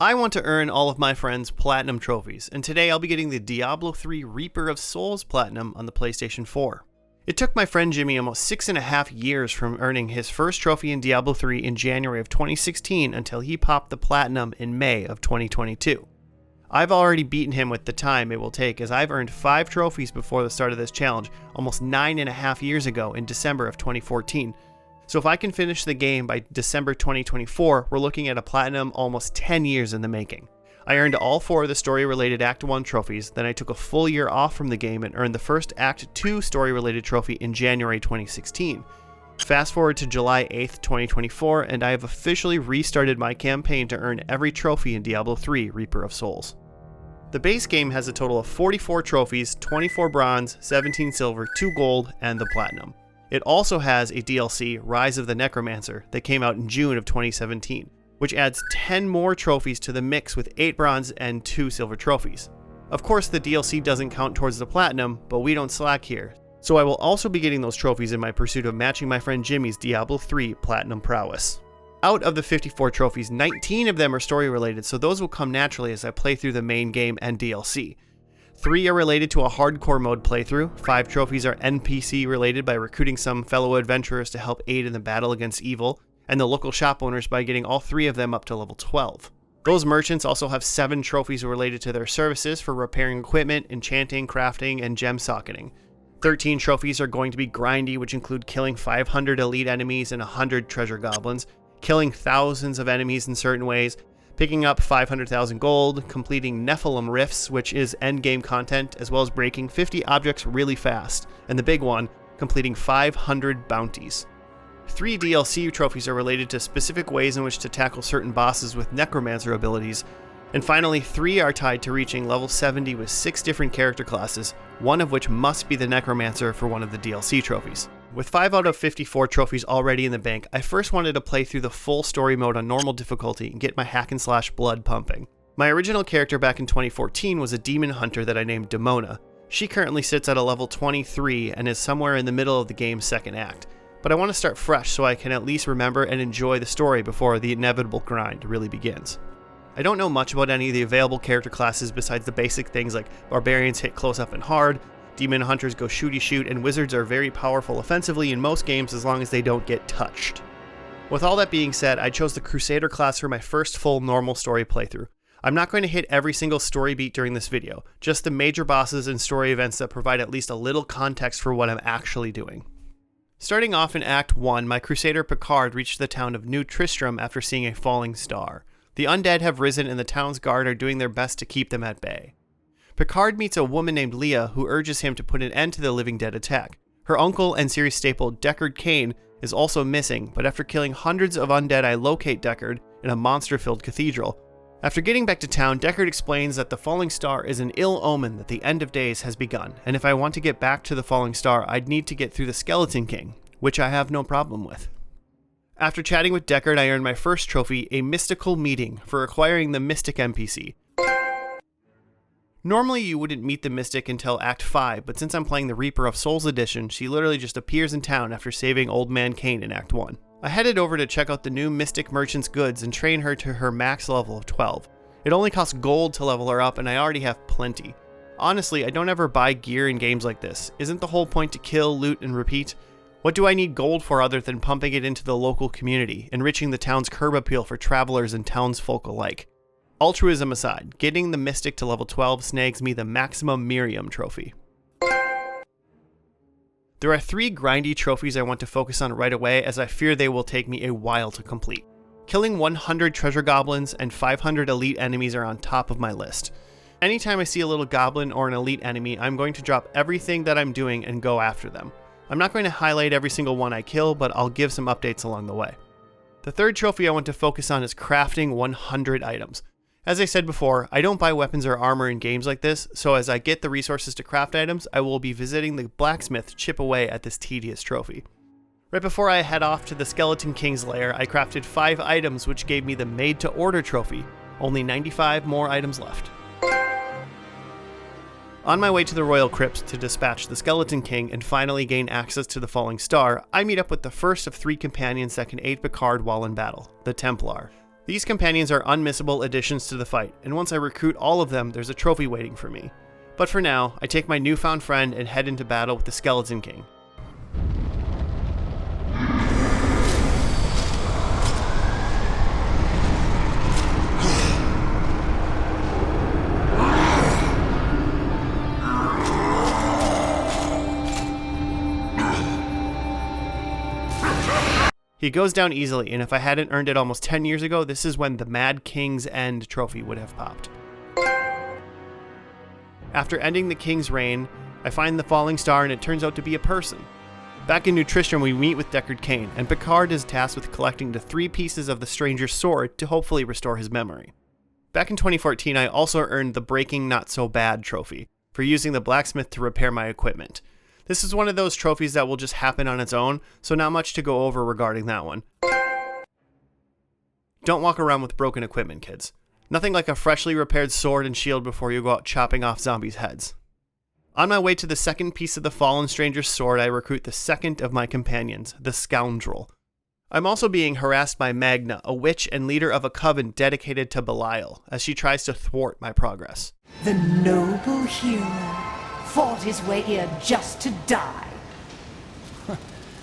I want to earn all of my friends' Platinum trophies, and today I'll be getting the Diablo III Reaper of Souls Platinum on the PlayStation 4. It took my friend Jimmy almost 6.5 years from earning his first trophy in Diablo III in January of 2016 until he popped the Platinum in May of 2022. I've already beaten him with the time it will take, as I've earned 5 trophies before the start of this challenge almost 9.5 years ago in December of 2014. So if I can finish the game by December 2024, we're looking at a Platinum almost 10 years in the making. I earned all 4 of the story-related Act 1 trophies, then I took a full year off from the game and earned the first Act 2 story-related trophy in January 2016. Fast forward to July 8th, 2024, and I have officially restarted my campaign to earn every trophy in Diablo III Reaper of Souls. The base game has a total of 44 trophies, 24 bronze, 17 silver, 2 gold, and the Platinum. It also has a DLC, Rise of the Necromancer, that came out in June of 2017, which adds 10 more trophies to the mix with 8 bronze and 2 silver trophies. Of course, the DLC doesn't count towards the Platinum, but we don't slack here, so I will also be getting those trophies in my pursuit of matching my friend Jimmy's Diablo III Platinum prowess. Out of the 54 trophies, 19 of them are story related, so those will come naturally as I play through the main game and DLC. 3 are related to a hardcore mode playthrough, 5 trophies are NPC related by recruiting some fellow adventurers to help aid in the battle against evil, and the local shop owners by getting all 3 of them up to level 12. Those merchants also have 7 trophies related to their services for repairing equipment, enchanting, crafting, and gem socketing. 13 trophies are going to be grindy, which include killing 500 elite enemies and 100 treasure goblins, killing thousands of enemies in certain ways, picking up 500,000 gold, completing Nephilim Rifts, which is endgame content, as well as breaking 50 objects really fast, and the big one, completing 500 bounties. 3 DLC trophies are related to specific ways in which to tackle certain bosses with Necromancer abilities, and finally 3 are tied to reaching level 70 with 6 different character classes, one of which must be the Necromancer for one of the DLC trophies. With 5 out of 54 trophies already in the bank, I first wanted to play through the full story mode on normal difficulty and get my hack and slash blood pumping. My original character back in 2014 was a demon hunter that I named Demona. She currently sits at a level 23 and is somewhere in the middle of the game's second act, but I want to start fresh so I can at least remember and enjoy the story before the inevitable grind really begins. I don't know much about any of the available character classes besides the basic things like barbarians hit close up and hard, demon hunters go shooty shoot, and wizards are very powerful offensively in most games as long as they don't get touched. With all that being said, I chose the Crusader class for my first full normal story playthrough. I'm not going to hit every single story beat during this video, just the major bosses and story events that provide at least a little context for what I'm actually doing. Starting off in Act 1, my Crusader Picard reached the town of New Tristram after seeing a falling star. The undead have risen and the town's guard are doing their best to keep them at bay. Picard meets a woman named Leah who urges him to put an end to the living dead attack. Her uncle and series staple Deckard Cain is also missing, but after killing hundreds of undead I locate Deckard in a monster-filled cathedral. After getting back to town, Deckard explains that the falling star is an ill omen that the end of days has begun, and if I want to get back to the falling star I'd need to get through the Skeleton King, which I have no problem with. After chatting with Deckard, I earned my first trophy, a mystical meeting, for acquiring the Mystic NPC. Normally you wouldn't meet the Mystic until Act 5, but since I'm playing the Reaper of Souls edition, she literally just appears in town after saving Old Man Cain in Act 1. I headed over to check out the new Mystic Merchant's goods and train her to her max level of 12. It only costs gold to level her up and I already have plenty. Honestly, I don't ever buy gear in games like this. Isn't the whole point to kill, loot, and repeat? What do I need gold for other than pumping it into the local community, enriching the town's curb appeal for travelers and townsfolk alike? Altruism aside, getting the Mystic to level 12 snags me the Maximum Miriam trophy. There are 3 grindy trophies I want to focus on right away as I fear they will take me a while to complete. Killing 100 treasure goblins and 500 elite enemies are on top of my list. Anytime I see a little goblin or an elite enemy, I'm going to drop everything that I'm doing and go after them. I'm not going to highlight every single one I kill, but I'll give some updates along the way. The 3rd trophy I want to focus on is crafting 100 items. As I said before, I don't buy weapons or armor in games like this, so as I get the resources to craft items, I will be visiting the blacksmith to chip away at this tedious trophy. Right before I head off to the Skeleton King's lair, I crafted 5 items which gave me the Made to Order trophy. Only 95 more items left. On my way to the Royal Crypt to dispatch the Skeleton King and finally gain access to the Falling Star, I meet up with the first of 3 companions that can aid Picard while in battle, the Templar. These companions are unmissable additions to the fight, and once I recruit all of them, there's a trophy waiting for me. But for now, I take my newfound friend and head into battle with the Skeleton King. He goes down easily, and if I hadn't earned it almost 10 years ago, this is when the Mad King's End trophy would have popped. After ending the King's reign, I find the Falling Star and it turns out to be a person. Back in New Tristram, we meet with Deckard Cain, and Picard is tasked with collecting the 3 pieces of the Stranger's sword to hopefully restore his memory. Back in 2014, I also earned the Breaking Not So Bad trophy for using the blacksmith to repair my equipment. This is one of those trophies that will just happen on its own, so not much to go over regarding that one. Don't walk around with broken equipment, kids. Nothing like a freshly repaired sword and shield before you go out chopping off zombies' heads. On my way to the second piece of the Fallen Stranger's sword, I recruit the second of my companions, the Scoundrel. I'm also being harassed by Magna, a witch and leader of a coven dedicated to Belial, as she tries to thwart my progress. The noble hero fought his way here just to die.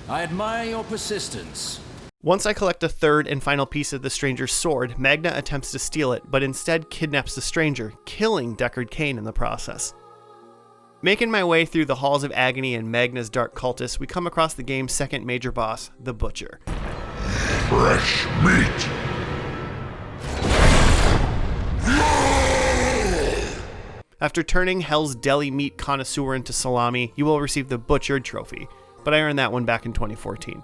I admire your persistence. Once I collect a third and final piece of the Stranger's sword, Magna attempts to steal it, but instead kidnaps the Stranger, killing Deckard Cain in the process. Making my way through the Halls of Agony and Magna's dark cultists, we come across the game's second major boss, the Butcher. Fresh meat! After turning Hell's Deli meat connoisseur into salami, you will receive the Butchered trophy, but I earned that one back in 2014.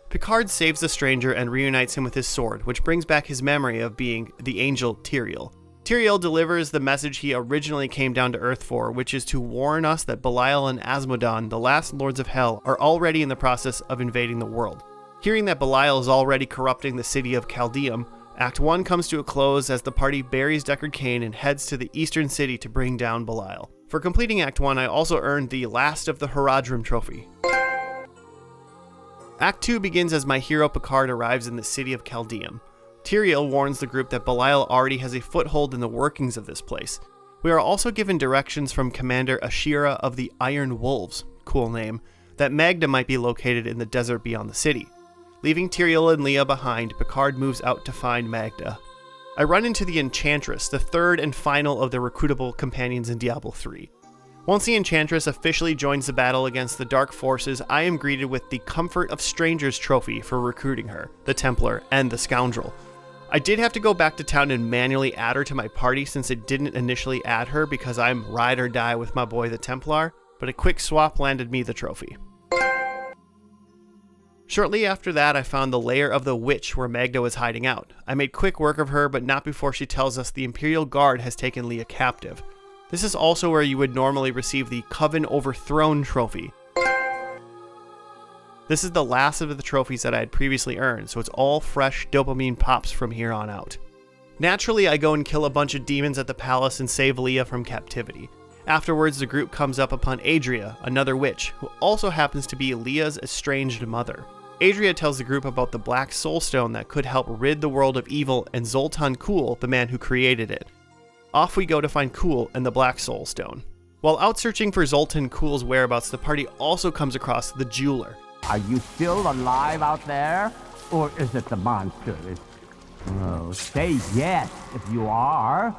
Picard saves the Stranger and reunites him with his sword, which brings back his memory of being the angel Tyrael. Tyrael delivers the message he originally came down to Earth for, which is to warn us that Belial and Asmodan, the last lords of Hell, are already in the process of invading the world. Hearing that Belial is already corrupting the city of Caldeum, Act 1 comes to a close as the party buries Deckard Cain and heads to the eastern city to bring down Belial. For completing Act 1, I also earned the Last of the Haradrim trophy. Act 2 begins as my hero Picard arrives in the city of Caldeum. Tyrael warns the group that Belial already has a foothold in the workings of this place. We are also given directions from Commander Ashira of the Iron Wolves, cool name, that Magna might be located in the desert beyond the city. Leaving Tyrael and Leah behind, Picard moves out to find Magna. I run into the Enchantress, the third and final of the recruitable companions in Diablo III. Once the Enchantress officially joins the battle against the Dark Forces, I am greeted with the Comfort of Strangers trophy for recruiting her, the Templar, and the Scoundrel. I did have to go back to town and manually add her to my party since it didn't initially add her because I'm ride or die with my boy the Templar, but a quick swap landed me the trophy. Shortly after that, I found the lair of the witch where Magna was hiding out. I made quick work of her, but not before she tells us the Imperial Guard has taken Leah captive. This is also where you would normally receive the Coven Overthrown trophy. This is the last of the trophies that I had previously earned, so it's all fresh dopamine pops from here on out. Naturally, I go and kill a bunch of demons at the palace and save Leah from captivity. Afterwards, the group comes up upon Adria, another witch, who also happens to be Leah's estranged mother. Adria tells the group about the Black Soul Stone that could help rid the world of evil and Zoltan Kulle, the man who created it. Off we go to find Kulle and the Black Soul Stone. While out searching for Zoltan Kulle's whereabouts, the party also comes across the Jeweler. Are you still alive out there? Or is it the monster? Oh, say yes if you are.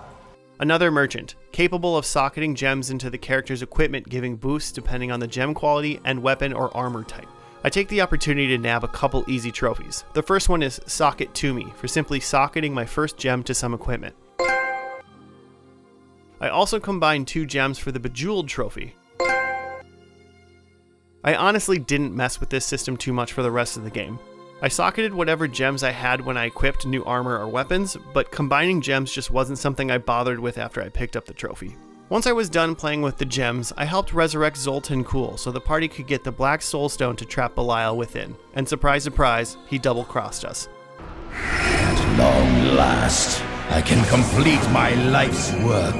Another merchant, capable of socketing gems into the character's equipment, giving boosts depending on the gem quality and weapon or armor type. I take the opportunity to nab a couple easy trophies. The first one is Socket to Me, for simply socketing my first gem to some equipment. I also combined 2 gems for the Bejeweled trophy. I honestly didn't mess with this system too much for the rest of the game. I socketed whatever gems I had when I equipped new armor or weapons, but combining gems just wasn't something I bothered with after I picked up the trophy. Once I was done playing with the gems, I helped resurrect Zoltan Kulle so the party could get the Black Soul Stone to trap Belial within, and surprise surprise, he double-crossed us. At long last, I can complete my life's work.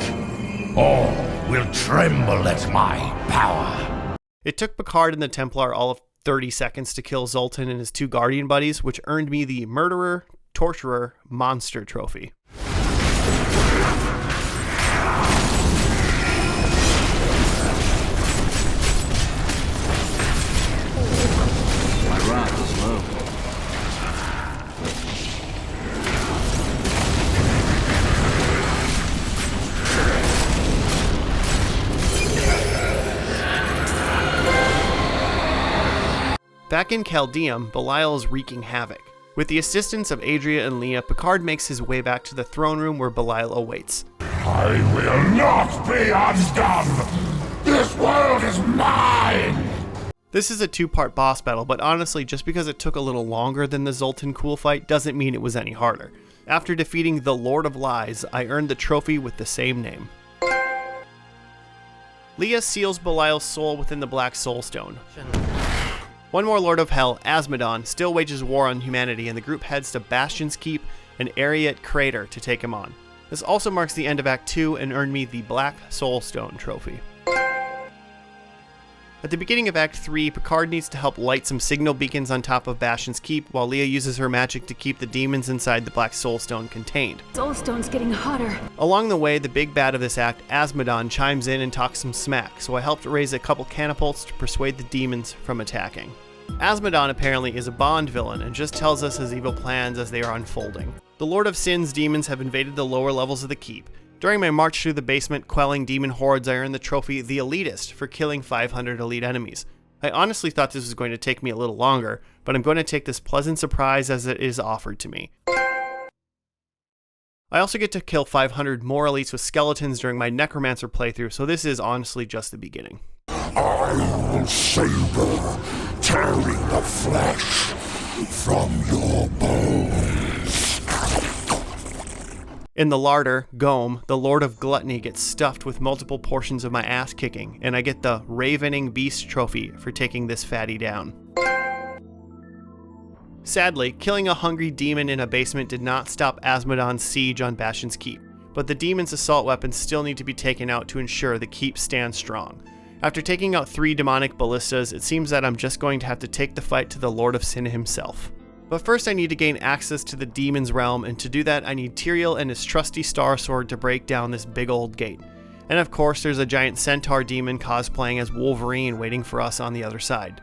All will tremble at my power. It took Picard and the Templar all of 30 seconds to kill Zoltan and his 2 Guardian buddies, which earned me the Murderer, Torturer, Monster trophy. My wrath is low. Back in Chaldeum, Belial is wreaking havoc. With the assistance of Adria and Leah, Picard makes his way back to the throne room where Belial awaits. I will not be undone! This world is mine! This is a 2-part boss battle, but honestly, just because it took a little longer than the Zoltan Cool fight doesn't mean it was any harder. After defeating the Lord of Lies, I earned the trophy with the same name. Leah seals Belial's soul within the Black Soul Stone. One more Lord of Hell, Asmodon, still wages war on humanity, and the group heads to Bastion's Keep and Ariat Crater to take him on. This also marks the end of Act 2 and earned me the Black Soul Stone trophy. At the beginning of Act 3, Picard needs to help light some signal beacons on top of Bastion's Keep, while Leah uses her magic to keep the demons inside the Black Soul Stone contained. Soulstone's getting hotter. Along the way, the big bad of this act, Asmodon, chimes in and talks some smack, so I helped raise a couple catapults to persuade the demons from attacking. Asmodon apparently is a Bond villain and just tells us his evil plans as they are unfolding. The Lord of Sin's demons have invaded the lower levels of the keep. During my march through the basement quelling demon hordes, I earned the trophy The Elitist for killing 500 elite enemies. I honestly thought this was going to take me a little longer, but I'm going to take this pleasant surprise as it is offered to me. I also get to kill 500 more elites with skeletons during my Necromancer playthrough, so this is honestly just the beginning. I will saber, tearing the flesh from your bones. In the larder, Gome, the Lord of Gluttony, gets stuffed with multiple portions of my ass kicking, and I get the Ravening Beast trophy for taking this fatty down. Sadly, killing a hungry demon in a basement did not stop Asmodon's siege on Bastion's Keep, but the demon's assault weapons still need to be taken out to ensure the keep stands strong. After taking out 3 demonic ballistas, it seems that I'm just going to have to take the fight to the Lord of Sin himself. But first I need to gain access to the demon's realm, and to do that I need Tyrael and his trusty Star Sword to break down this big old gate. And of course there's a giant centaur demon cosplaying as Wolverine waiting for us on the other side.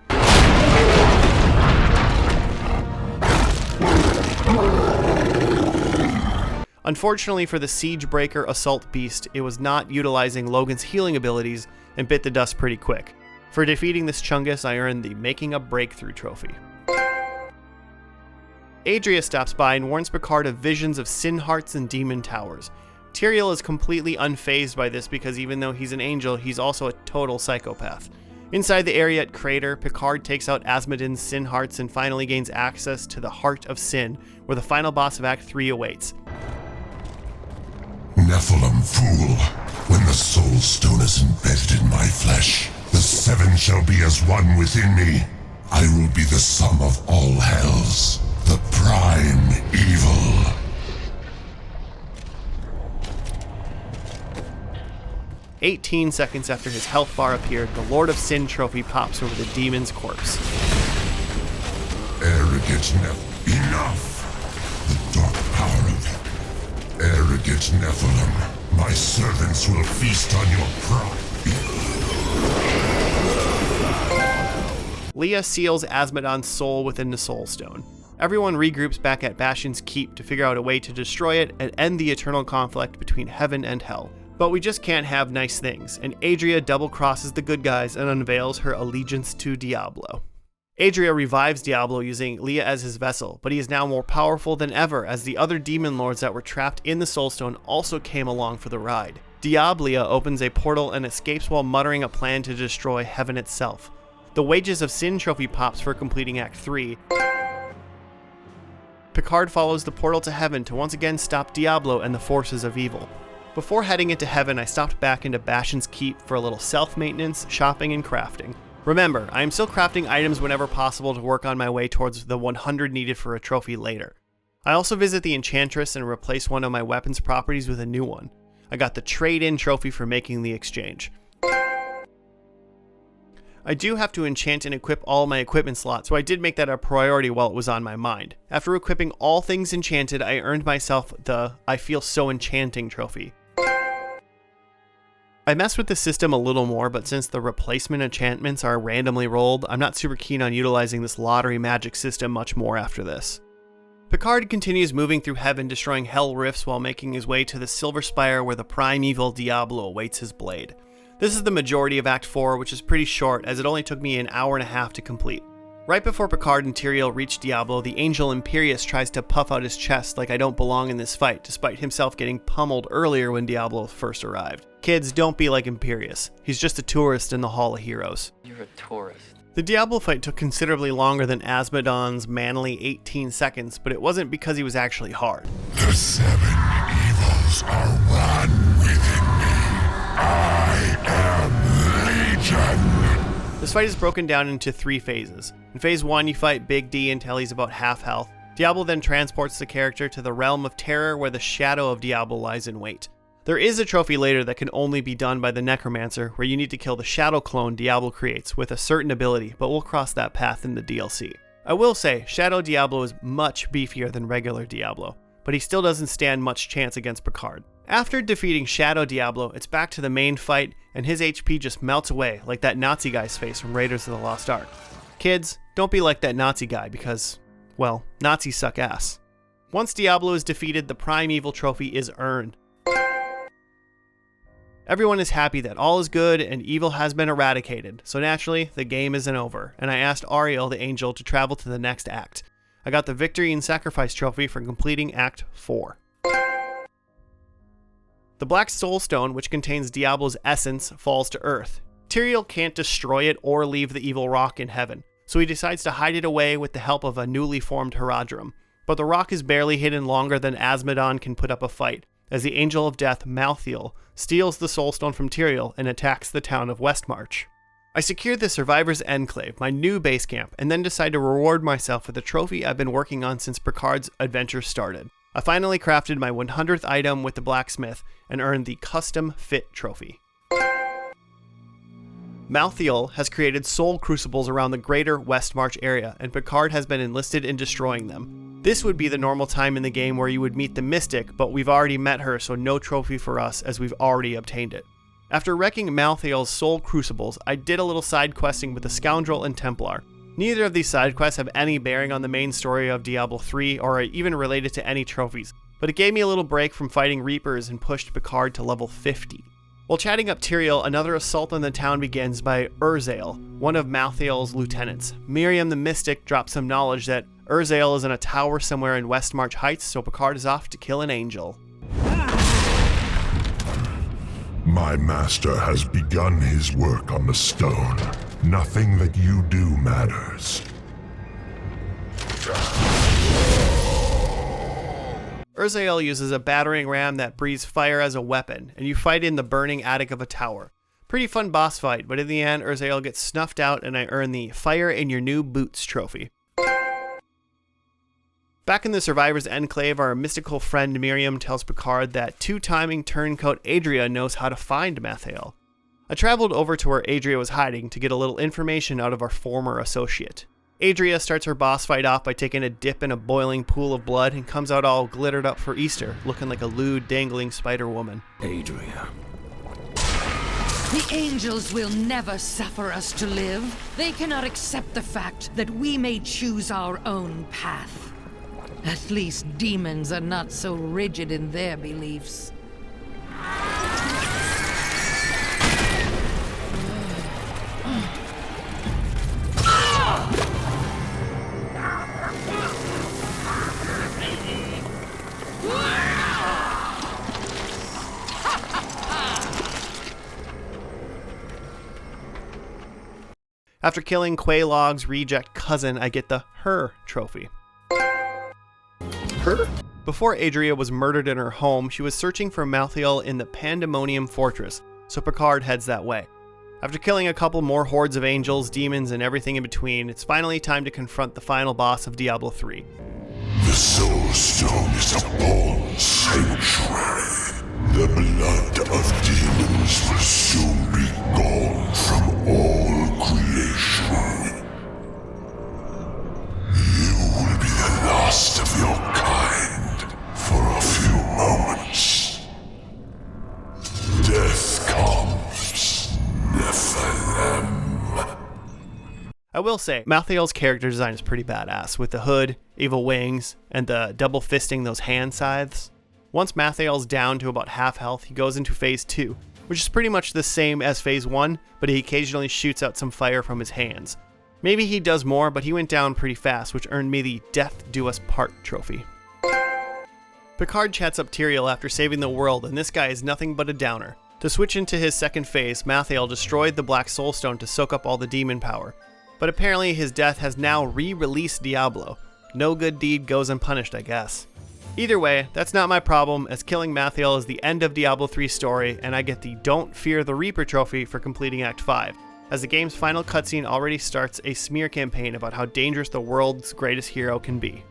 Unfortunately for the Siegebreaker Assault Beast, it was not utilizing Logan's healing abilities and bit the dust pretty quick. For defeating this Chungus, I earned the Making a Breakthrough trophy. Adria stops by and warns Picard of visions of sin hearts and demon towers. Tyrael is completely unfazed by this because even though he's an angel, he's also a total psychopath. Inside the Ariat Crater, Picard takes out Asmodon's sin hearts and finally gains access to the Heart of Sin, where the final boss of Act 3 awaits. Nephilim fool, when the soul stone is embedded in my flesh, the 7 shall be as one within me. I will be the sum of all hells, the prime evil. "18 seconds after his health bar appeared, the Lord of Sin trophy pops over the demon's corpse. Arrogant enough! The dark power of arrogant Nephilim, my servants will feast on your pride. Leah seals Asmodon's soul within the Soul Stone. Everyone regroups back at Bastion's Keep to figure out a way to destroy it and end the eternal conflict between heaven and hell. But we just can't have nice things, and Adria double-crosses the good guys and unveils her allegiance to Diablo. Adria revives Diablo using Leah as his vessel, but he is now more powerful than ever as the other demon lords that were trapped in the Soulstone also came along for the ride. Diablia opens a portal and escapes while muttering a plan to destroy heaven itself. The Wages of Sin trophy pops for completing Act 3. Picard follows the portal to heaven to once again stop Diablo and the forces of evil. Before heading into heaven, I stopped back into Bastion's Keep for a little self-maintenance, shopping, and crafting. Remember, I am still crafting items whenever possible to work on my way towards the 100 needed for a trophy later. I also visit the Enchantress and replace one of my weapons properties with a new one. I got the trade-in trophy for making the exchange. I do have to enchant and equip all my equipment slots, so I did make that a priority while it was on my mind. After equipping all things enchanted, I earned myself the I Feel So Enchanting trophy. I messed with the system a little more, but since the replacement enchantments are randomly rolled, I'm not super keen on utilizing this lottery magic system much more after this. Picard continues moving through heaven, destroying hell rifts while making his way to the Silver Spire where the primeval Diablo awaits his blade. This is the majority of Act 4, which is pretty short as it only took me an hour and a half to complete. Right before Picard and Tyrael reach Diablo, the Angel Imperius tries to puff out his chest like I don't belong in this fight, despite himself getting pummeled earlier when Diablo first arrived. Kids, don't be like Imperius. He's just a tourist in the Hall of Heroes. You're a tourist. The Diablo fight took considerably longer than Asmodon's manly 18 seconds, but it wasn't because he was actually hard. The 7 evils are one within me. I am Legion. This fight is broken down into 3 phases. In phase 1, you fight Big D until he's about half health. Diablo then transports the character to the Realm of Terror where the shadow of Diablo lies in wait. There is a trophy later that can only be done by the Necromancer, where you need to kill the shadow clone Diablo creates with a certain ability, but we'll cross that path in the DLC. I will say, Shadow Diablo is much beefier than regular Diablo, but he still doesn't stand much chance against Picard. After defeating Shadow Diablo, it's back to the main fight, and his HP just melts away like that Nazi guy's face from Raiders of the Lost Ark. Kids, don't be like that Nazi guy because, well, Nazis suck ass. Once Diablo is defeated, the Primeval trophy is earned. Everyone is happy that all is good and evil has been eradicated, so naturally, the game isn't over, and I asked Ariel, the angel, to travel to the next act. I got the Victory and Sacrifice trophy for completing Act 4. The Black Soul Stone, which contains Diablo's essence, falls to Earth. Tyrael can't destroy it or leave the evil rock in heaven, so he decides to hide it away with the help of a newly formed Herodrum. But the rock is barely hidden longer than Asmodon can put up a fight, as the Angel of Death, Malthael, steals the Soul Stone from Tyrael and attacks the town of Westmarch. I secure the Survivor's Enclave, my new base camp, and then decide to reward myself with a trophy I've been working on since Picard's adventure started. I finally crafted my 100th item with the blacksmith and earned the Custom Fit trophy. Malthael has created soul crucibles around the greater Westmarch area, and Picard has been enlisted in destroying them. This would be the normal time in the game where you would meet the Mystic, but we've already met her, so no trophy for us as we've already obtained it. After wrecking Malthael's soul crucibles, I did a little side questing with the Scoundrel and Templar. Neither of these side quests have any bearing on the main story of Diablo III or are even related to any trophies, but it gave me a little break from fighting Reapers and pushed Picard to level 50. While chatting up Tyrael, another assault on the town begins by Urzael, one of Malthael's lieutenants. Miriam the Mystic drops some knowledge that Urzael is in a tower somewhere in Westmarch Heights, so Picard is off to kill an angel. My master has begun his work on the stone. Nothing that you do matters. Urzael uses a battering ram that breathes fire as a weapon, and you fight in the burning attic of a tower. Pretty fun boss fight, but in the end, Urzael gets snuffed out and I earn the Fire in Your New Boots trophy. Back in the Survivor's Enclave, our mystical friend Miriam tells Picard that two-timing turncoat Adria knows how to find Malthael. I traveled over to where Adria was hiding to get a little information out of our former associate. Adria starts her boss fight off by taking a dip in a boiling pool of blood and comes out all glittered up for Easter, looking like a lewd, dangling Spider-Woman. Adria. The angels will never suffer us to live. They cannot accept the fact that we may choose our own path. At least demons are not so rigid in their beliefs. After killing Quaylog's reject cousin, I get the Her trophy. Her? Before Adria was murdered in her home, she was searching for Malthael in the Pandemonium Fortress, so Picard heads that way. After killing a couple more hordes of angels, demons, and everything in between, it's finally time to confront the final boss of Diablo III. The Soul Stone is a bold sanctuary. The blood of demons will soon be gone from all creation. You will be the last of your kind for a few moments. Death comes, Nephilim. I will say, Malthael's character design is pretty badass, with the hood, evil wings, and the double fisting those hand scythes. Once Malthael's down to about half health, he goes into phase 2, which is pretty much the same as phase 1, but he occasionally shoots out some fire from his hands. Maybe he does more, but he went down pretty fast, which earned me the Death Do Us Part trophy. Picard chats up Tyrael after saving the world, and this guy is nothing but a downer. To switch into his second phase, Malthael destroyed the Black Soul Stone to soak up all the demon power. But apparently his death has now re-released Diablo. No good deed goes unpunished, I guess. Either way, that's not my problem, as killing Malthael is the end of Diablo 3's story, and I get the Don't Fear the Reaper trophy for completing Act 5, as the game's final cutscene already starts a smear campaign about how dangerous the world's greatest hero can be.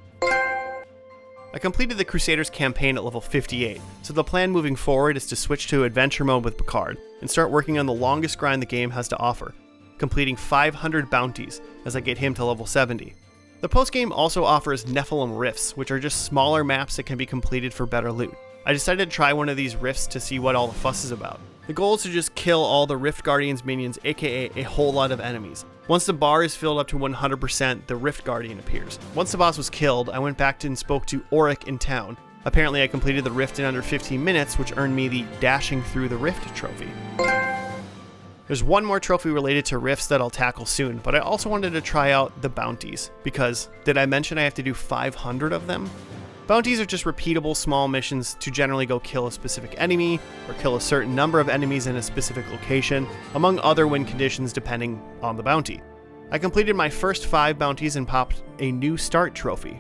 I completed the Crusaders campaign at level 58, so the plan moving forward is to switch to adventure mode with Picard, and start working on the longest grind the game has to offer, completing 500 bounties as I get him to level 70. The postgame also offers Nephilim Rifts, which are just smaller maps that can be completed for better loot. I decided to try one of these rifts to see what all the fuss is about. The goal is to just kill all the Rift Guardian's minions, aka a whole lot of enemies. Once the bar is filled up to 100%, the Rift Guardian appears. Once the boss was killed, I went back and spoke to Auric in town. Apparently I completed the rift in under 15 minutes, which earned me the Dashing Through the Rift trophy. There's one more trophy related to rifts that I'll tackle soon, but I also wanted to try out the bounties, because did I mention I have to do 500 of them? Bounties are just repeatable small missions to generally go kill a specific enemy, or kill a certain number of enemies in a specific location, among other win conditions depending on the bounty. I completed my first 5 bounties and popped a new start trophy.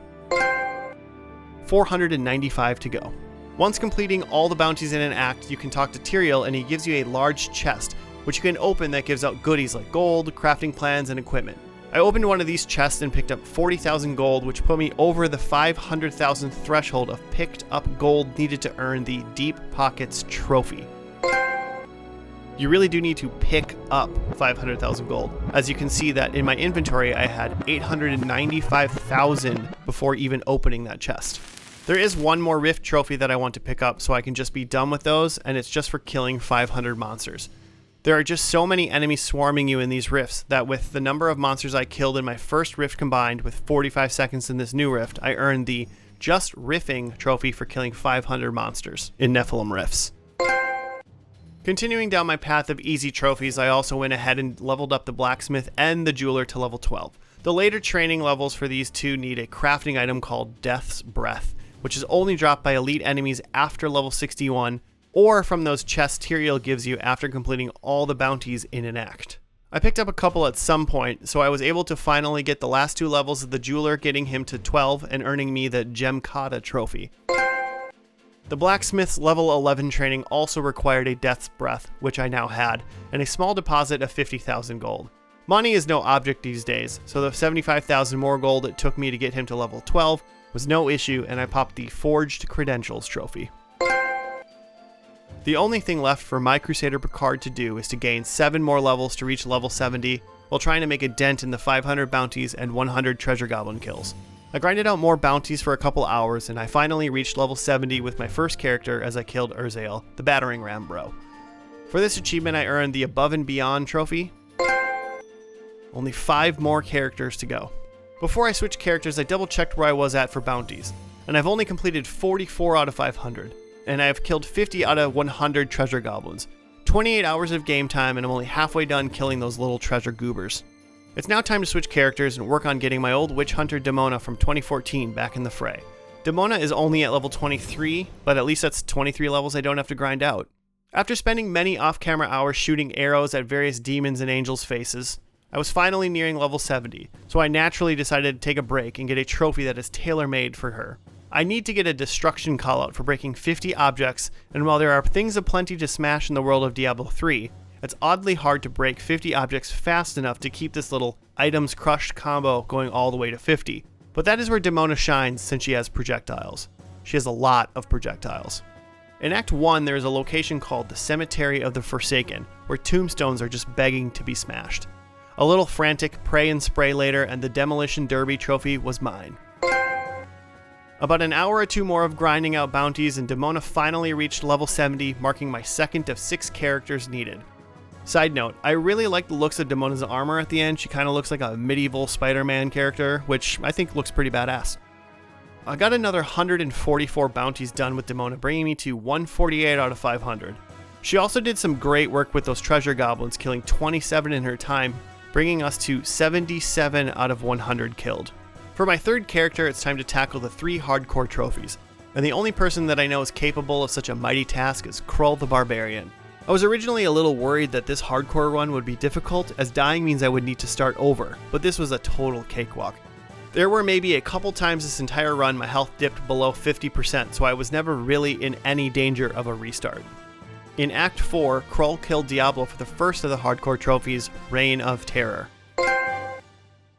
495 to go. Once completing all the bounties in an act, you can talk to Tyrael and he gives you a large chest, which you can open that gives out goodies like gold, crafting plans, and equipment. I opened one of these chests and picked up 40,000 gold, which put me over the 500,000 threshold of picked up gold needed to earn the Deep Pockets trophy. You really do need to pick up 500,000 gold. As you can see that in my inventory I had 895,000 before even opening that chest. There is one more Rift trophy that I want to pick up so I can just be done with those, and it's just for killing 500 monsters. There are just so many enemies swarming you in these rifts that with the number of monsters I killed in my first rift combined with 45 seconds in this new rift, I earned the Just Riffing trophy for killing 500 monsters in Nephilim rifts. Continuing down my path of easy trophies, I also went ahead and leveled up the blacksmith and the jeweler to level 12. The later training levels for these two need a crafting item called Death's Breath, which is only dropped by elite enemies after level 61, or from those chests Tyrael gives you after completing all the bounties in an act. I picked up a couple at some point, so I was able to finally get the last 2 levels of the jeweler, getting him to 12 and earning me the Gemkata trophy. The blacksmith's level 11 training also required a Death's Breath, which I now had, and a small deposit of 50,000 gold. Money is no object these days, so the 75,000 more gold it took me to get him to level 12 was no issue, and I popped the Forged Credentials trophy. The only thing left for my Crusader Picard to do is to gain 7 more levels to reach level 70, while trying to make a dent in the 500 bounties and 100 treasure goblin kills. I grinded out more bounties for a couple hours, and I finally reached level 70 with my first character as I killed Urzael, the battering ram bro. For this achievement I earned the Above and Beyond trophy. Only 5 more characters to go. Before I switched characters, I double checked where I was at for bounties, and I've only completed 44 out of 500. And I have killed 50 out of 100 treasure goblins. 28 hours of game time and I'm only halfway done killing those little treasure goobers. It's now time to switch characters and work on getting my old witch hunter Demona from 2014 back in the fray. Demona is only at level 23, but at least that's 23 levels I don't have to grind out. After spending many off-camera hours shooting arrows at various demons and angels' faces, I was finally nearing level 70, so I naturally decided to take a break and get a trophy that is tailor-made for her. I need to get a destruction callout for breaking 50 objects, and while there are things aplenty to smash in the world of Diablo 3, it's oddly hard to break 50 objects fast enough to keep this little items crushed combo going all the way to 50. But that is where Demona shines since she has projectiles. She has a lot of projectiles. In Act 1, there is a location called the Cemetery of the Forsaken, where tombstones are just begging to be smashed. A little frantic pray and spray later, and the Demolition Derby trophy was mine. About an hour or two more of grinding out bounties, and Demona finally reached level 70, marking my second of 6 characters needed. Side note, I really like the looks of Demona's armor at the end. She kind of looks like a medieval Spider-Man character, which I think looks pretty badass. I got another 144 bounties done with Demona, bringing me to 148 out of 500. She also did some great work with those treasure goblins, killing 27 in her time, bringing us to 77 out of 100 killed. For my third character, it's time to tackle the 3 hardcore trophies, and the only person that I know is capable of such a mighty task is Krull the Barbarian. I was originally a little worried that this hardcore run would be difficult, as dying means I would need to start over, but this was a total cakewalk. There were maybe a couple times this entire run my health dipped below 50%, so I was never really in any danger of a restart. In Act 4, Krull killed Diablo for the first of the hardcore trophies, Reign of Terror.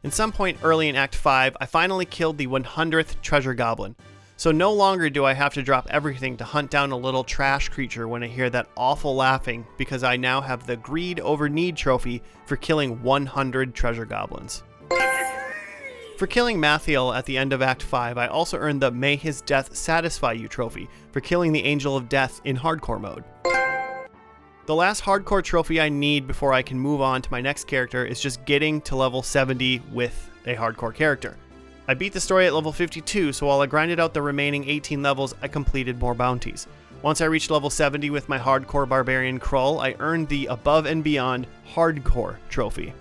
In some point early in Act 5, I finally killed the 100th treasure goblin, so no longer do I have to drop everything to hunt down a little trash creature when I hear that awful laughing, because I now have the Greed over Need trophy for killing 100 treasure goblins. For killing Mathiel at the end of Act 5, I also earned the May His Death Satisfy You trophy for killing the Angel of Death in hardcore mode. The last hardcore trophy I need before I can move on to my next character is just getting to level 70 with a hardcore character. I beat the story at level 52, so while I grinded out the remaining 18 levels, I completed more bounties. Once I reached level 70 with my hardcore barbarian Krull, I earned the Above and Beyond Hardcore trophy.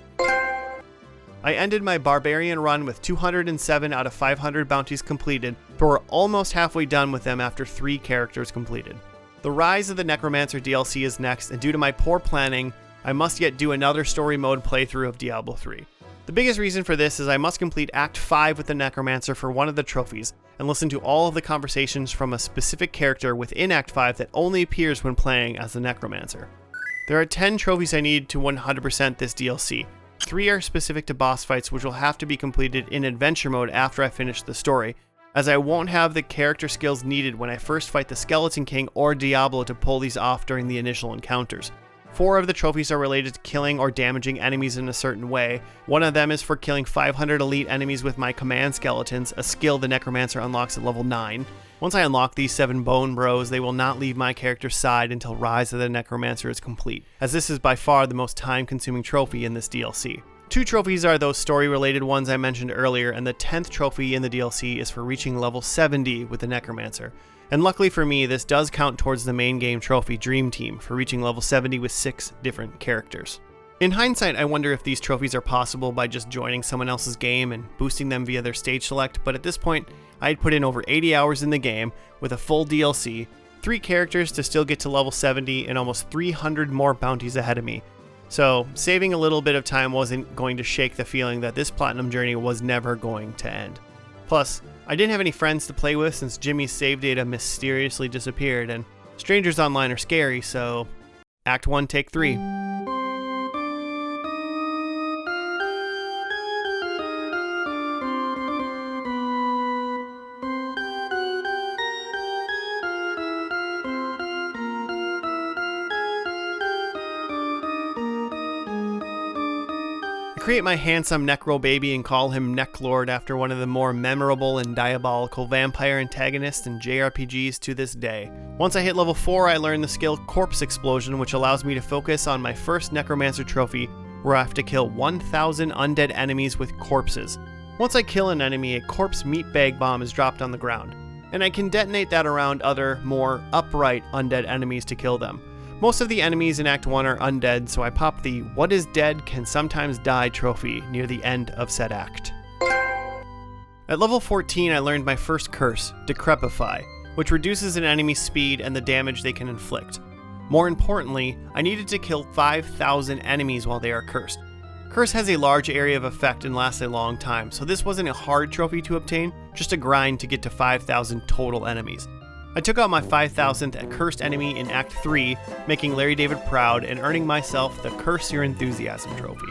I ended my barbarian run with 207 out of 500 bounties completed, but we're almost halfway done with them after 3 characters completed. The Rise of the Necromancer DLC is next, and due to my poor planning, I must yet do another story mode playthrough of Diablo III. The biggest reason for this is I must complete Act 5 with the Necromancer for one of the trophies, and listen to all of the conversations from a specific character within Act 5 that only appears when playing as the Necromancer. There are 10 trophies I need to 100% this DLC. 3 are specific to boss fights, which will have to be completed in adventure mode after I finish the story, as I won't have the character skills needed when I first fight the Skeleton King or Diablo to pull these off during the initial encounters. 4 of the trophies are related to killing or damaging enemies in a certain way. One of them is for killing 500 elite enemies with my command skeletons, a skill the Necromancer unlocks at level 9. Once I unlock these 7 Bone Bros, they will not leave my character's side until Rise of the Necromancer is complete, as this is by far the most time-consuming trophy in this DLC. 2 trophies are those story-related ones I mentioned earlier, and the 10th trophy in the DLC is for reaching level 70 with the Necromancer. And luckily for me, this does count towards the main game trophy Dream Team for reaching level 70 with 6 different characters. In hindsight, I wonder if these trophies are possible by just joining someone else's game and boosting them via their stage select, but at this point, I had put in over 80 hours in the game with a full DLC, 3 characters to still get to level 70, and almost 300 more bounties ahead of me. So, saving a little bit of time wasn't going to shake the feeling that this platinum journey was never going to end. Plus, I didn't have any friends to play with since Jimmy's save data mysteriously disappeared, and strangers online are scary, so Act 1, Take 3. Create my handsome Necro baby and call him Necklord after one of the more memorable and diabolical vampire antagonists in JRPGs to this day. Once I hit level 4, I learned the skill Corpse Explosion, which allows me to focus on my first Necromancer trophy, where I have to kill 1,000 undead enemies with corpses. Once I kill an enemy, a corpse meatbag bomb is dropped on the ground, and I can detonate that around other, more upright undead enemies to kill them. Most of the enemies in Act 1 are undead, so I pop the What is Dead Can Sometimes Die trophy near the end of said act. At level 14, I learned my first curse, Decrepify, which reduces an enemy's speed and the damage they can inflict. More importantly, I needed to kill 5,000 enemies while they are cursed. Curse has a large area of effect and lasts a long time, so this wasn't a hard trophy to obtain, just a grind to get to 5,000 total enemies. I took out my 5,000th cursed enemy in Act 3, making Larry David proud and earning myself the Curse Your Enthusiasm trophy.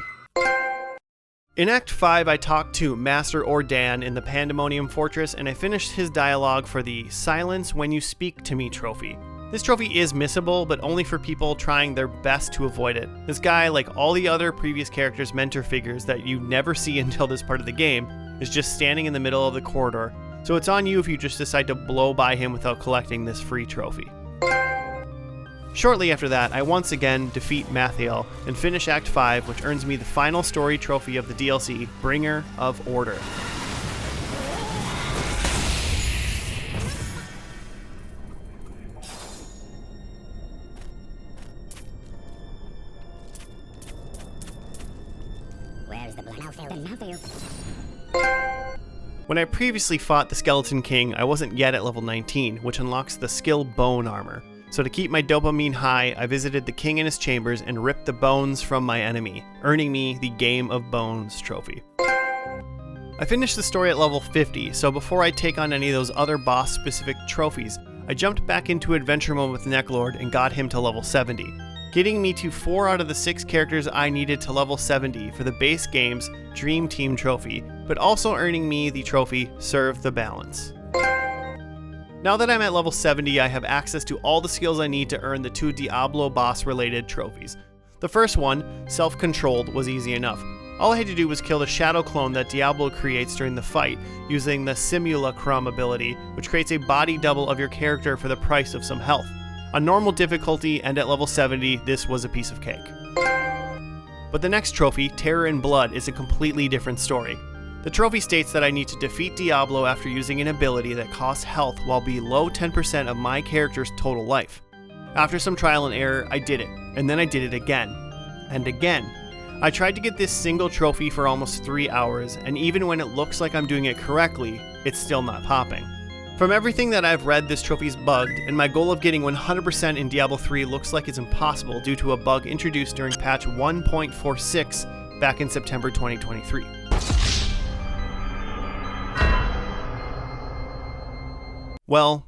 In Act 5, I talked to Master Ordan in the Pandemonium Fortress, and I finished his dialogue for the Silence When You Speak to Me trophy. This trophy is missable, but only for people trying their best to avoid it. This guy, like all the other previous characters' mentor figures that you never see until this part of the game, is just standing in the middle of the corridor, so it's on you if you just decide to blow by him without collecting this free trophy. Shortly after that, I once again defeat Mathiel and finish Act 5, which earns me the final story trophy of the DLC, Bringer of Order. When I previously fought the Skeleton King, I wasn't yet at level 19, which unlocks the skill Bone Armor. So to keep my dopamine high, I visited the king in his chambers and ripped the bones from my enemy, earning me the Game of Bones trophy. I finished the story at level 50, so before I take on any of those other boss-specific trophies, I jumped back into adventure mode with Necklord and got him to level 70, getting me to 4 out of the 6 characters I needed to level 70 for the base game's Dream Team trophy, but also earning me the trophy Serve the Balance. Now that I'm at level 70, I have access to all the skills I need to earn the 2 Diablo boss-related trophies. The first one, Self-Controlled, was easy enough. All I had to do was kill the shadow clone that Diablo creates during the fight, using the Simulacrum ability, which creates a body double of your character for the price of some health. On normal difficulty and at level 70, this was a piece of cake. But the next trophy, Terror in Blood, is a completely different story. The trophy states that I need to defeat Diablo after using an ability that costs health while below 10% of my character's total life. After some trial and error, I did it, and then I did it again, and again. I tried to get this single trophy for almost 3 hours, and even when it looks like I'm doing it correctly, it's still not popping. From everything that I've read, this trophy's bugged, and my goal of getting 100% in Diablo III looks like it's impossible due to a bug introduced during patch 1.46 back in September 2023. Well,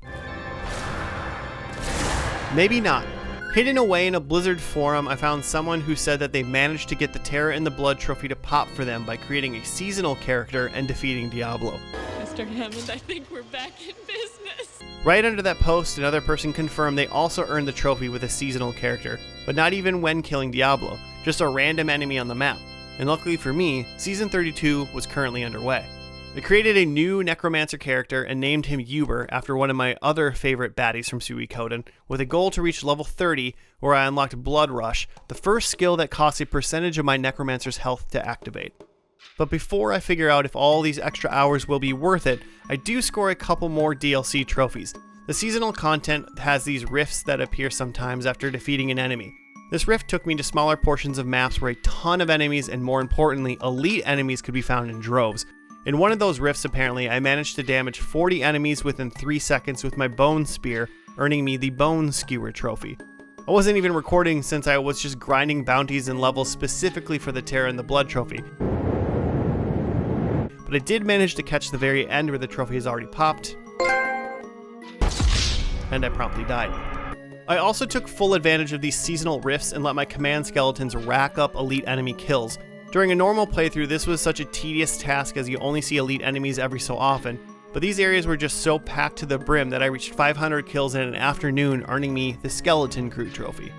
maybe not. Hidden away in a Blizzard forum, I found someone who said that they managed to get the Terror in the Blood trophy to pop for them by creating a seasonal character and defeating Diablo. Mr. Hammond, I think we're back in business. Right under that post, another person confirmed they also earned the trophy with a seasonal character, but not even when killing Diablo, just a random enemy on the map. And luckily for me, Season 32 was currently underway. I created a new Necromancer character and named him Uber after one of my other favorite baddies from Suikoden, with a goal to reach level 30 where I unlocked Blood Rush, the first skill that costs a percentage of my Necromancer's health to activate. But before I figure out if all these extra hours will be worth it, I do score a couple more DLC trophies. The seasonal content has these rifts that appear sometimes after defeating an enemy. This rift took me to smaller portions of maps where a ton of enemies and, more importantly, elite enemies could be found in droves. In one of those rifts, apparently, I managed to damage 40 enemies within 3 seconds with my Bone Spear, earning me the Bone Skewer trophy. I wasn't even recording since I was just grinding bounties and levels specifically for the Terror in the Blood trophy. But I did manage to catch the very end where the trophy has already popped, and I promptly died. I also took full advantage of these seasonal rifts and let my command skeletons rack up elite enemy kills. During a normal playthrough, this was such a tedious task as you only see elite enemies every so often, but these areas were just so packed to the brim that I reached 500 kills in an afternoon, earning me the Skeleton Crew trophy.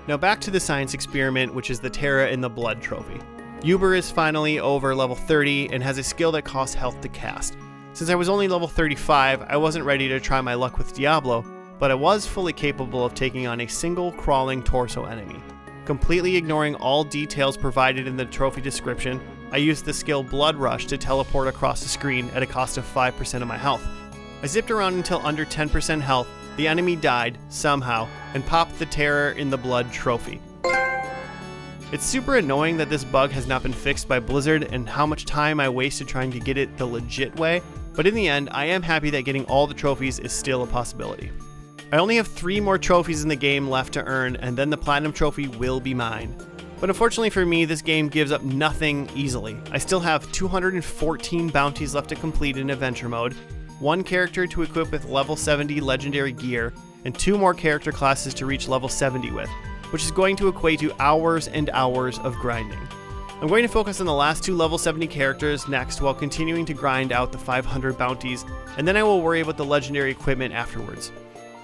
Now back to the science experiment, which is the Terror in the Blood trophy. Uber is finally over level 30 and has a skill that costs health to cast. Since I was only level 35, I wasn't ready to try my luck with Diablo, but I was fully capable of taking on a single crawling torso enemy. Completely ignoring all details provided in the trophy description, I used the skill Blood Rush to teleport across the screen at a cost of 5% of my health. I zipped around until under 10% health, the enemy died, somehow, and popped the Terror in the Blood trophy. It's super annoying that this bug has not been fixed by Blizzard and how much time I wasted trying to get it the legit way, but in the end, I am happy that getting all the trophies is still a possibility. I only have 3 more trophies in the game left to earn, and then the Platinum Trophy will be mine. But unfortunately for me, this game gives up nothing easily. I still have 214 bounties left to complete in Adventure Mode, 1 character to equip with level 70 legendary gear, and 2 more character classes to reach level 70 with, which is going to equate to hours and hours of grinding. I'm going to focus on the last 2 level 70 characters next while continuing to grind out the 500 bounties, and then I will worry about the legendary equipment afterwards.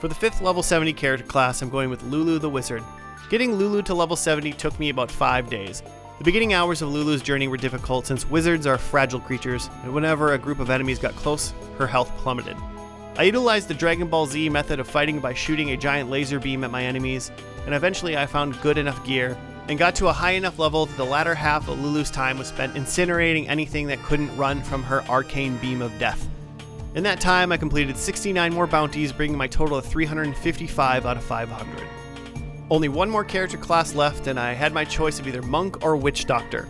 For the 5th level 70 character class, I'm going with Lulu the Wizard. Getting Lulu to level 70 took me about 5 days. The beginning hours of Lulu's journey were difficult since wizards are fragile creatures, and whenever a group of enemies got close, her health plummeted. I utilized the Dragon Ball Z method of fighting by shooting a giant laser beam at my enemies, and eventually I found good enough gear and got to a high enough level that the latter half of Lulu's time was spent incinerating anything that couldn't run from her arcane beam of death. In that time, I completed 69 more bounties, bringing my total to 355 out of 500. Only one more character class left, and I had my choice of either monk or witch doctor.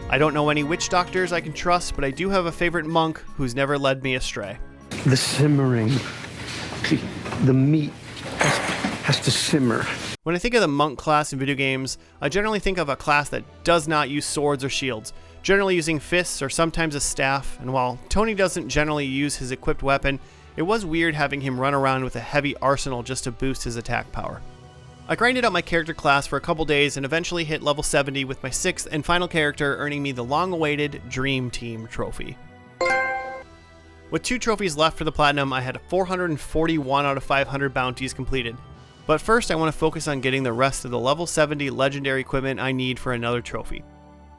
I don't know any witch doctors I can trust, but I do have a favorite monk who's never led me astray. The simmering. The meat has to simmer. When I think of the monk class in video games, I generally think of a class that does not use swords or shields, generally using fists or sometimes a staff, and while Tony doesn't generally use his equipped weapon, it was weird having him run around with a heavy arsenal just to boost his attack power. I grinded out my character class for a couple days and eventually hit level 70 with my 6th and final character, earning me the long-awaited Dream Team trophy. With 2 trophies left for the Platinum, I had 441 out of 500 bounties completed. But first I want to focus on getting the rest of the level 70 legendary equipment I need for another trophy.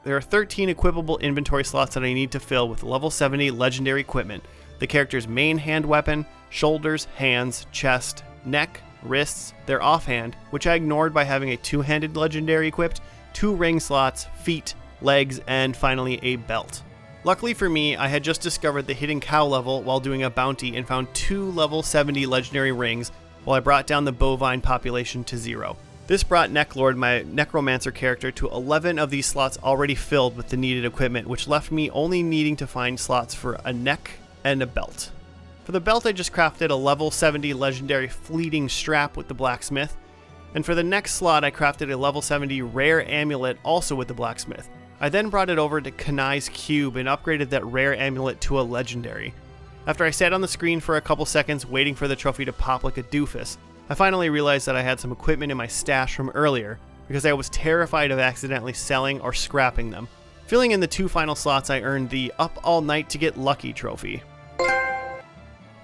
There are 13 equipable inventory slots that I need to fill with level 70 legendary equipment, the character's main hand weapon, shoulders, hands, chest, neck, wrists, their offhand, which I ignored by having a 2-handed legendary equipped, 2 ring slots, feet, legs, and finally a belt. Luckily for me, I had just discovered the hidden cow level while doing a bounty and found 2 level 70 legendary rings while I brought down the bovine population to 0. This brought Necklord, my necromancer character, to 11 of these slots already filled with the needed equipment, which left me only needing to find slots for a neck and a belt. For the belt, I just crafted a level 70 legendary fleeting strap with the blacksmith, and for the next slot I crafted a level 70 rare amulet also with the blacksmith. I then brought it over to Kanai's cube and upgraded that rare amulet to a legendary. After I sat on the screen for a couple seconds waiting for the trophy to pop like a doofus, I finally realized that I had some equipment in my stash from earlier because I was terrified of accidentally selling or scrapping them. Filling in the 2 final slots, I earned the Up All Night to Get Lucky trophy.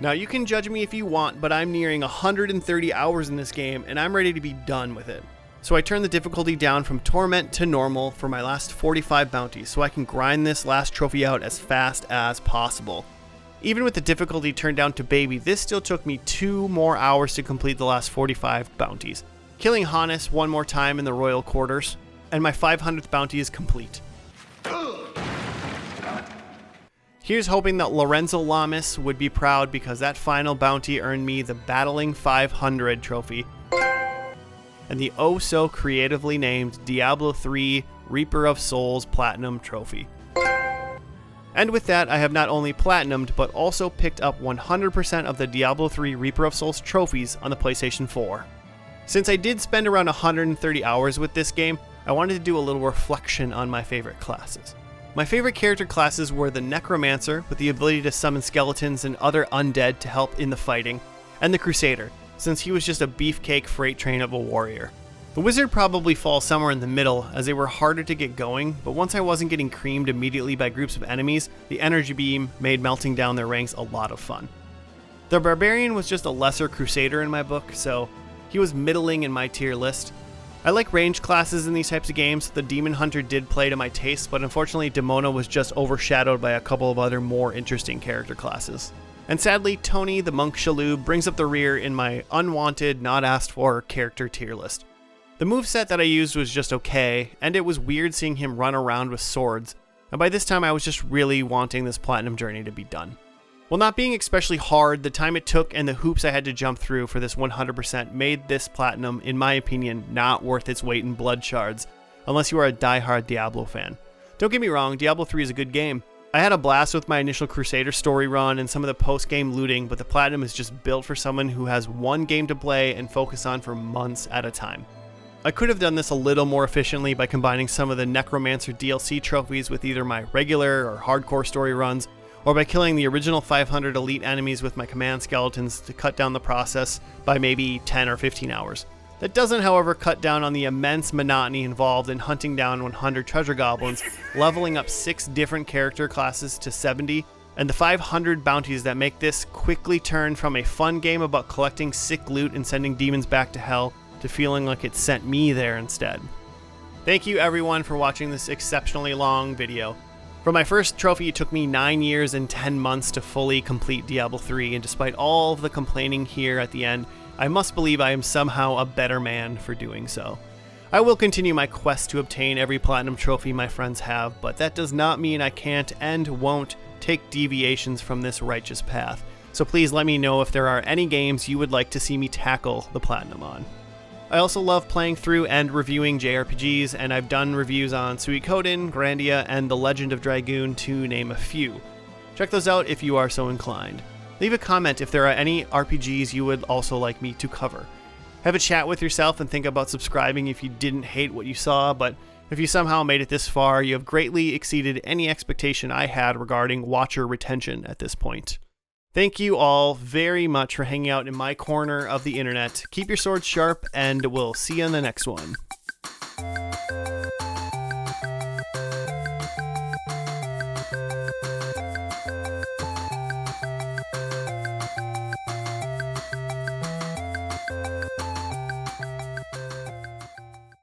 Now you can judge me if you want, but I'm nearing 130 hours in this game and I'm ready to be done with it. So I turned the difficulty down from Torment to Normal for my last 45 bounties so I can grind this last trophy out as fast as possible. Even with the difficulty turned down to Baby, this still took me 2 more hours to complete the last 45 bounties. Killing Hannes one more time in the royal quarters, and my 500th bounty is complete. Here's hoping that Lorenzo Lamas would be proud because that final bounty earned me the Battling 500 trophy and the oh so creatively named Diablo III Reaper of Souls Platinum trophy. And with that, I have not only platinumed, but also picked up 100% of the Diablo III Reaper of Souls trophies on the PlayStation 4. Since I did spend around 130 hours with this game, I wanted to do a little reflection on my favorite classes. My favorite character classes were the Necromancer, with the ability to summon skeletons and other undead to help in the fighting, and the Crusader, since he was just a beefcake freight train of a warrior. The Wizard probably falls somewhere in the middle, as they were harder to get going, but once I wasn't getting creamed immediately by groups of enemies, the Energy Beam made melting down their ranks a lot of fun. The Barbarian was just a lesser Crusader in my book, so he was middling in my tier list. I like ranged classes in these types of games. The Demon Hunter did play to my taste, but unfortunately Demona was just overshadowed by a couple of other more interesting character classes. And sadly, Tony the Monk Shaloub brings up the rear in my unwanted, not asked for character tier list. The moveset that I used was just okay, and it was weird seeing him run around with swords, and by this time I was just really wanting this platinum journey to be done. While not being especially hard, the time it took and the hoops I had to jump through for this 100% made this platinum, in my opinion, not worth its weight in blood shards, unless you are a die-hard Diablo fan. Don't get me wrong, Diablo 3 is a good game. I had a blast with my initial Crusader story run and some of the post-game looting, but the platinum is just built for someone who has one game to play and focus on for months at a time. I could have done this a little more efficiently by combining some of the Necromancer DLC trophies with either my regular or hardcore story runs, or by killing the original 500 elite enemies with my command skeletons to cut down the process by maybe 10 or 15 hours. That doesn't, however, cut down on the immense monotony involved in hunting down 100 treasure goblins, leveling up 6 different character classes to 70, and the 500 bounties that make this quickly turn from a fun game about collecting sick loot and sending demons back to hell to feeling like it sent me there instead. Thank you everyone for watching this exceptionally long video. For my first trophy, it took me 9 years and 10 months to fully complete Diablo III, and despite all of the complaining here at the end, I must believe I am somehow a better man for doing so. I will continue my quest to obtain every platinum trophy my friends have, but that does not mean I can't and won't take deviations from this righteous path. So please let me know if there are any games you would like to see me tackle the platinum on. I also love playing through and reviewing JRPGs, and I've done reviews on Suikoden, Grandia, and The Legend of Dragoon, to name a few. Check those out if you are so inclined. Leave a comment if there are any RPGs you would also like me to cover. Have a chat with yourself and think about subscribing if you didn't hate what you saw, but if you somehow made it this far, you have greatly exceeded any expectation I had regarding watcher retention at this point. Thank you all very much for hanging out in my corner of the internet. Keep your swords sharp, and we'll see you on the next one.